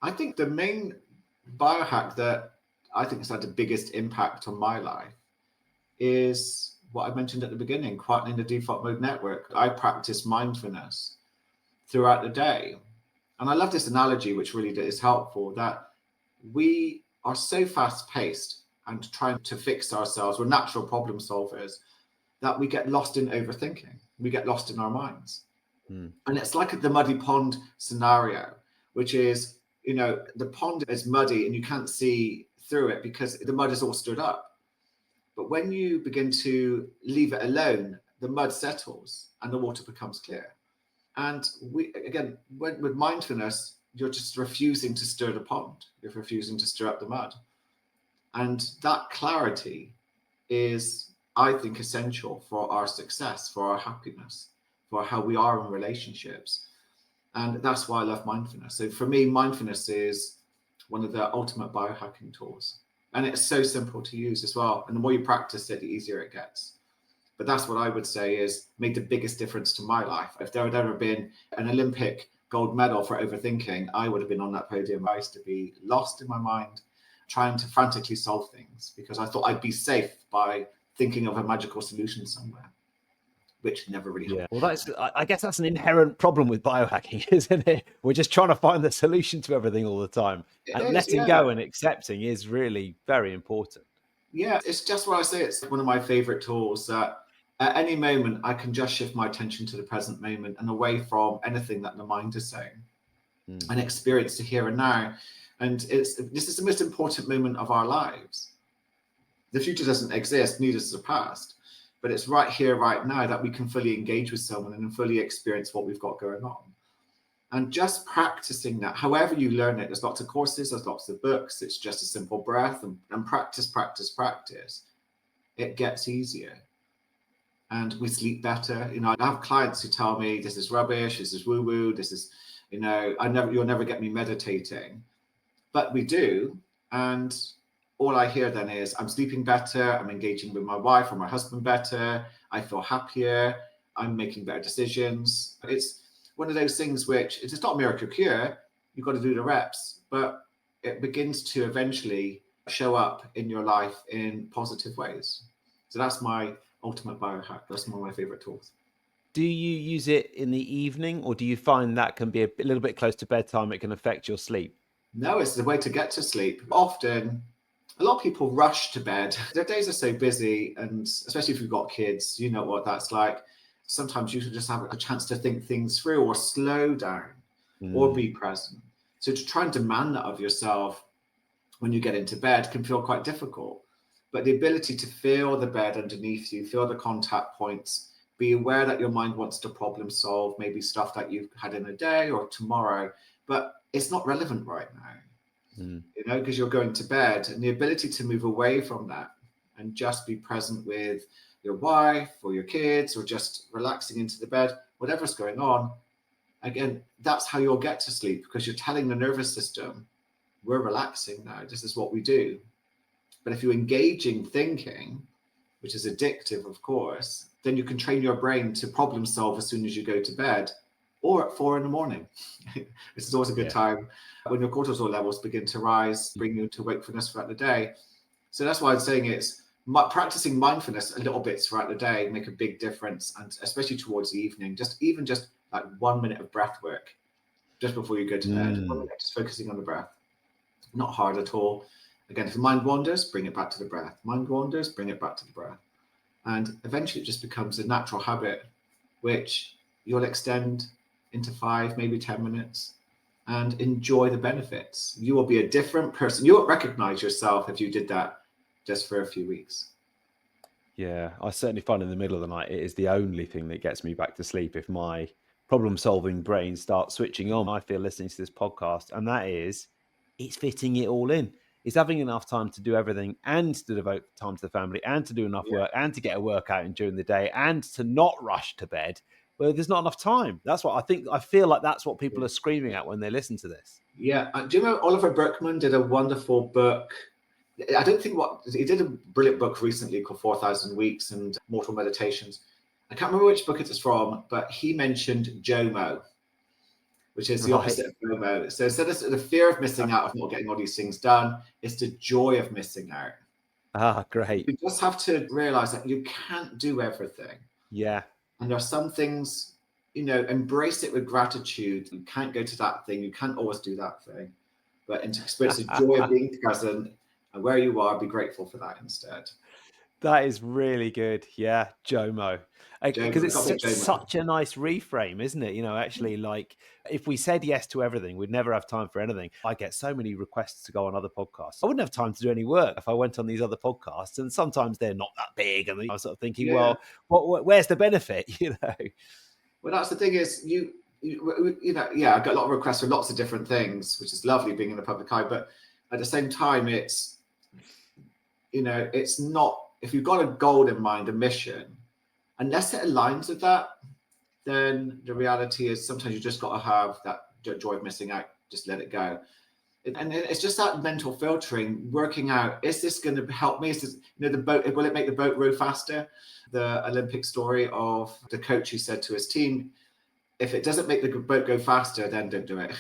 I think the main biohack that I think has had the biggest impact on my life is what I mentioned at the beginning, quietening the default mode network. I practice mindfulness throughout the day. And I love this analogy, which really is helpful, that we are so fast paced and trying to fix ourselves. We're natural problem solvers that we get lost in overthinking. We get lost in our minds. And it's like the muddy pond scenario, which is, the pond is muddy and you can't see through it because the mud is all stood up. But when you begin to leave it alone, the mud settles and the water becomes clear. And with mindfulness, you're just refusing to stir the pond. You're refusing to stir up the mud. And that clarity is, I think, essential for our success, for our happiness, for how we are in relationships. And that's why I love mindfulness. So for me, mindfulness is one of the ultimate biohacking tools. And it's so simple to use as well. And the more you practice it, the easier it gets. But that's what I would say is made the biggest difference to my life. If there had ever been an Olympic gold medal for overthinking, I would have been on that podium. I used to be lost in my mind, trying to frantically solve things because I thought I'd be safe by thinking of a magical solution somewhere, which never really happened. Well, I guess that's an inherent problem with biohacking, isn't it? We're just trying to find the solution to everything all the time. And letting go and accepting is really very important. Yeah, it's just what I say. It's one of my favorite tools that at any moment I can just shift my attention to the present moment and away from anything that the mind is saying and experience the here and now. And this is the most important moment of our lives. The future doesn't exist, neither does the past. But it's right here, right now that we can fully engage with someone and fully experience what we've got going on. And just practicing that, however you learn it, there's lots of courses, there's lots of books. It's just a simple breath and practice. It gets easier. And we sleep better. I have clients who tell me this is rubbish, this is woo-woo, this is, you'll never get me meditating. But we do. And all I hear then is I'm sleeping better, I'm engaging with my wife or my husband better, I feel happier, I'm making better decisions. It's one of those things which it's not a miracle cure, you've got to do the reps, but it begins to eventually show up in your life in positive ways. So that's my ultimate biohack. That's one of my favorite tools. Do you use it in the evening, or do you find that can be a little bit close to bedtime, it can affect your sleep? No, it's the way to get to sleep. Often, a lot of people rush to bed. Their days are so busy, and especially if you've got kids, you know what that's like. Sometimes you should just have a chance to think things through or slow down or be present. So to try and demand that of yourself when you get into bed can feel quite difficult. But the ability to feel the bed underneath you, feel the contact points, be aware that your mind wants to problem solve, maybe stuff that you've had in a day or tomorrow, but it's not relevant right now, because you're going to bed, and the ability to move away from that and just be present with your wife or your kids or just relaxing into the bed, whatever's going on. Again, that's how you'll get to sleep, because you're telling the nervous system, we're relaxing now. This is what we do. But if you engage in thinking, which is addictive, of course, then you can train your brain to problem solve as soon as you go to bed or at 4 a.m. This is always a good time when your cortisol levels begin to rise, bring you to wakefulness throughout the day. So that's why I'm saying it's practicing mindfulness a little bit throughout the day make a big difference, and especially towards the evening, just like 1 minute of breath work just before you go to bed, 1 minute, just focusing on the breath. Not hard at all. Again, if the mind wanders, bring it back to the breath. Mind wanders, bring it back to the breath. And eventually it just becomes a natural habit, which you'll extend into 5, maybe 10 minutes and enjoy the benefits. You will be a different person. You won't recognize yourself if you did that just for a few weeks. Yeah, I certainly find in the middle of the night, it is the only thing that gets me back to sleep. If my problem-solving brain starts switching on, I feel listening to this podcast, and that is, it's fitting it all in. It's having enough time to do everything and to devote time to the family and to do enough work and to get a workout in during the day and to not rush to bed. Well, there's not enough time. That's what I feel like that's what people are screaming at when they listen to this. Yeah. Do you know Oliver Burkeman did a wonderful book? I don't think he did a brilliant book recently called 4,000 Weeks and Mortal Meditations. I can't remember which book it is from, but he mentioned JOMO. which is the Right. opposite of FOMO. So instead of the fear of missing out, of not getting all these things done, it's the joy of missing out. Ah, great. You just have to realize that you can't do everything. Yeah. And there are some things, embrace it with gratitude. You can't go to that thing. You can't always do that thing. But to experience the joy of being present and where you are, be grateful for that instead. That is really good. Yeah, JOMO. Because JOMO, got to be it's JOMO. such a nice reframe, isn't it? Actually, like if we said yes to everything, we'd never have time for anything. I get so many requests to go on other podcasts. I wouldn't have time to do any work if I went on these other podcasts. And sometimes they're not that big. And I was sort of thinking, Yeah. well, where's the benefit? Well, that's the thing is, I got a lot of requests for lots of different things, which is lovely being in the public eye. But at the same time, it's not, if you've got a goal in mind, a mission, unless it aligns with that, then the reality is sometimes you just got to have that joy of missing out, just let it go. And it's just that mental filtering, working out, is this going to help me? Is this, the boat, will it make the boat row faster? The Olympic story of the coach who said to his team, if it doesn't make the boat go faster, then don't do it.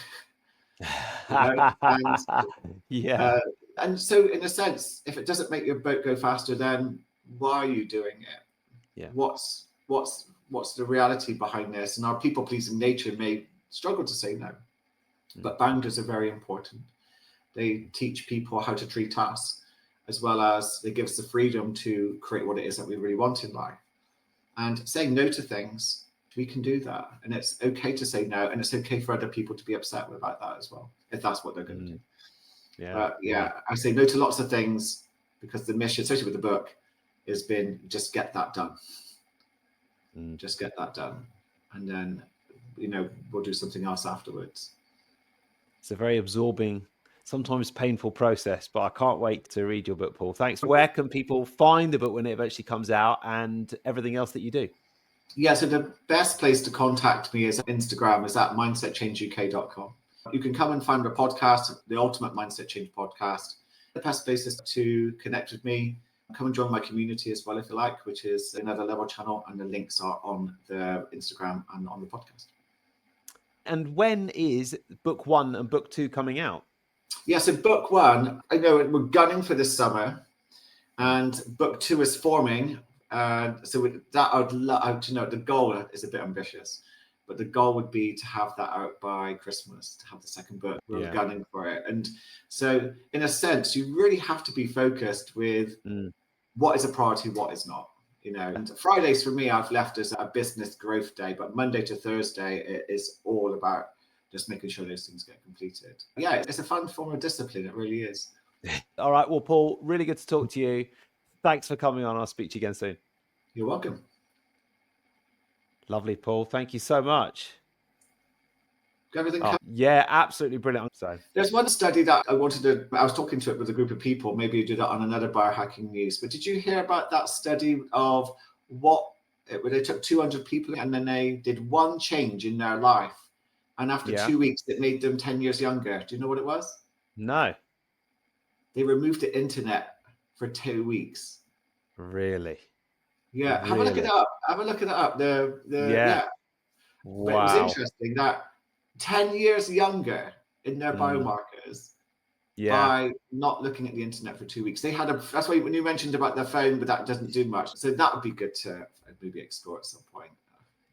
And so in a sense, if it doesn't make your boat go faster, then why are you doing it? Yeah. What's the reality behind this? And our people-pleasing nature may struggle to say no, but boundaries are very important. They teach people how to treat us, as well as they give us the freedom to create what it is that we really want in life. And saying no to things, we can do that. And it's okay to say no, and it's okay for other people to be upset about that as well, if that's what they're going to do. I say no to lots of things because the mission, especially with the book, has been just get that done. Just get that done. And then, we'll do something else afterwards. It's a very absorbing, sometimes painful process, but I can't wait to read your book, Paul. Thanks. Where can people find the book when it eventually comes out and everything else that you do? Yeah, so the best place to contact me is Instagram, is at mindsetchangeuk.com. You can come and find the podcast, the Ultimate Mindset Change Podcast. The best place is to connect with me. Come and join my community as well, if you like, which is another level channel, and the links are on the Instagram and on the podcast. And when is book 1 and book 2 coming out? Yeah, so book 1, I know we're gunning for this summer, and book 2 is forming. So with that, the goal is a bit ambitious, but the goal would be to have that out by Christmas, to have the second book. We're gunning for it. And so in a sense, you really have to be focused with what is a priority, what is not. And Fridays for me, I've left as a business growth day, but Monday to Thursday, it is all about just making sure those things get completed. Yeah, it's a fun form of discipline. It really is. All right. Well, Paul, really good to talk to you. Thanks for coming on. I'll speak to you again soon. You're welcome. Lovely, Paul. Thank you so much. Everything. Yeah, absolutely brilliant. So there's one study that I was talking to it with a group of people. Maybe you did it on another biohacking news, but did you hear about that study of where they took 200 people and then they did one change in their life, and after 2 weeks it made them 10 years younger? Do you know what it was? No. They removed the internet for 2 weeks. Really? Yeah. Really? Have a look at it up. Wow. But it was interesting that 10 years younger in their biomarkers by not looking at the internet for 2 weeks. They had that's why when you mentioned about their phone, but that doesn't do much. So that would be good to maybe explore at some point.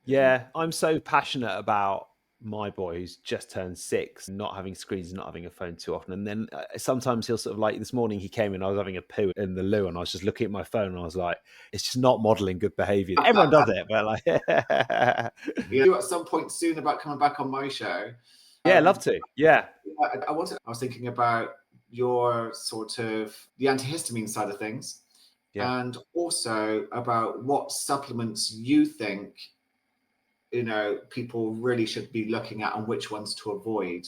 Yeah, I'm so passionate about my boy who's just turned 6, not having screens, not having a phone too often. And then sometimes he'll sort of like, this morning he came in, I was having a poo in the loo and I was just looking at my phone and I was like, it's just not modeling good behavior. Everyone does it, but like at some point soon about coming back on my show. Yeah, love to. Yeah. I was thinking about your sort of the antihistamine side of things, and also about what supplements you think people really should be looking at and which ones to avoid.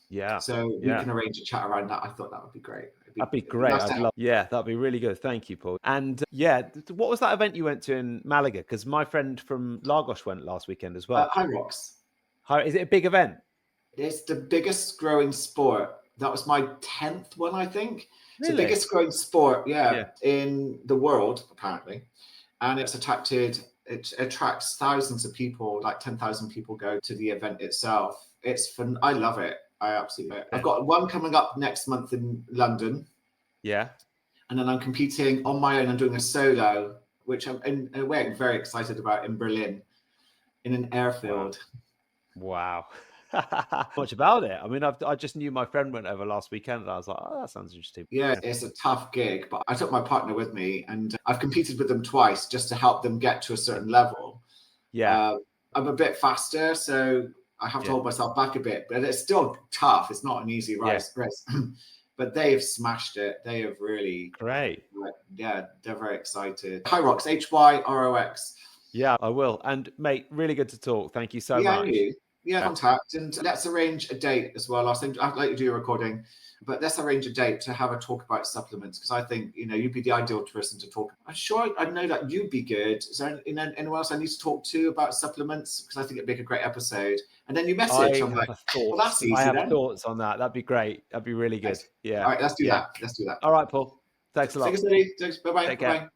Yeah. So we can arrange a chat around that. I thought that would be great. That'd be great. That'd be really good. Thank you, Paul. And what was that event you went to in Malaga? Because my friend from Lagos went last weekend as well. High Rocks. Is it a big event? It's the biggest growing sport. That was my 10th one, I think. Really? It's the biggest growing sport, in the world, apparently. And it attracts thousands of people, like 10,000 people go to the event itself. It's fun. I love it. I absolutely love it. I've got one coming up next month in London. Yeah. And then I'm competing on my own. I'm doing a solo, which I'm in a way I'm very excited about, in Berlin, in an airfield. Wow. Much about it. I mean, I just knew my friend went over last weekend, and I was like, oh, that sounds interesting. Yeah, it's a tough gig, but I took my partner with me, and I've competed with them twice just to help them get to a certain level. Yeah. I'm a bit faster, so I have to hold myself back a bit, but it's still tough. It's not an easy race. But they have smashed it. They have really Great. Yeah, they're very excited. Hyrox, Hyrox. Yeah, I will. And mate, really good to talk. Thank you so much. Yeah, contact, and let's arrange a date as well. I'd like to do a recording, but let's arrange a date to have a talk about supplements, because I think, you know, you'd be the ideal person to talk. I'm sure I know that you'd be good. Is there anyone else I need to talk to about supplements? Because I think it'd make a great episode. And then you message. I'm like, well, that's easy. I have thoughts on that. That'd be great. That'd be really good. Yeah. All right, let's do that. Let's do that. All right, Paul. Thanks a lot. Thanks, bye-bye. Bye-bye.